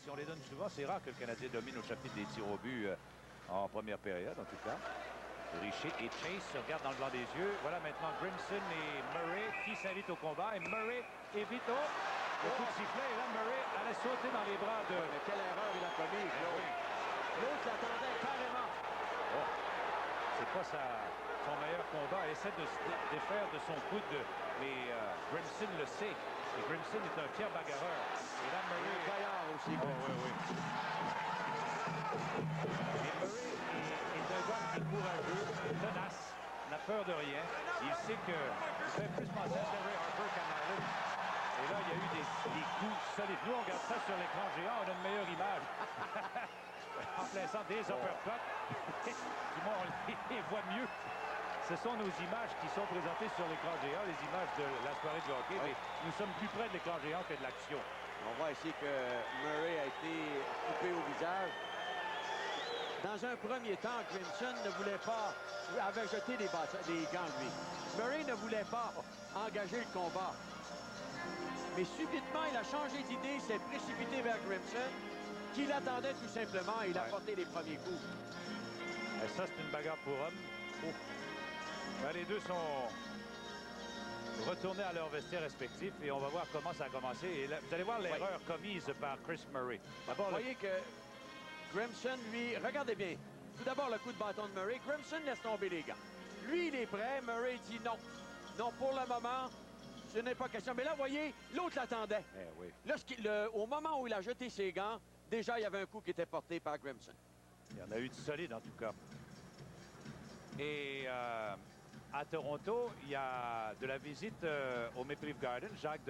si on les donne souvent, c'est rare que le Canadien domine au chapitre des tirs au but en première période, en tout cas. Richer et Chase se regardent dans le blanc des yeux. Voilà maintenant Grimson et Murray qui s'invitent au combat. Et Murray évite le coup de sifflet. Et là, Murray allait sauter dans les bras de... Mais quelle erreur il a commise, l'autre. L'autre l'attendait carrément. Oh. C'est pas son meilleur combat. Elle essaie de se défaire de son coude. Mais Grimson le sait. Et Grimson est un fier bagarreur. Et là, Murray... Un gaillard aussi. Oh, oui. Et Murray est un gars qui est courageux, tenace, n'a peur de rien. Il sait que il fait plus penser à Terry Harper qu'à Marlin. Et là, il y a eu des coups solides. Nous, on regarde ça sur l'écran géant, on a une meilleure image. En plein centre, des uppercuts. Du moins, on les voit mieux. Ce sont nos images qui sont présentées sur l'écran géant, les images de la soirée de hockey. Mais nous sommes plus près de l'écran géant que de l'action. On voit ici que Murray a été coupé au visage. Dans un premier temps, Grimson ne voulait pas, avait jeté des gants, lui. Murray ne voulait pas engager le combat. Mais subitement, il a changé d'idée, s'est précipité vers Grimson, qui l'attendait tout simplement, et il a porté les premiers coups. Et ça, c'est une bagarre pour hommes. Oh. Ben, les deux sont retournés à leur vestiaire respectif et on va voir comment ça a commencé. Et là, vous allez voir l'erreur commise par Chris Murray. D'abord, vous voyez que Grimson, lui, regardez bien. Tout d'abord, le coup de bâton de Murray. Grimson laisse tomber les gants. Lui, il est prêt. Murray dit non. Non, pour le moment, ce n'est pas question. Mais là, vous voyez, l'autre l'attendait. Eh oui. Là, au moment où il a jeté ses gants, déjà, il y avait un coup qui était porté par Grimson. Il y en a eu du solide, en tout cas. Et à Toronto, il y a de la visite au Maple Leaf Garden. Jacques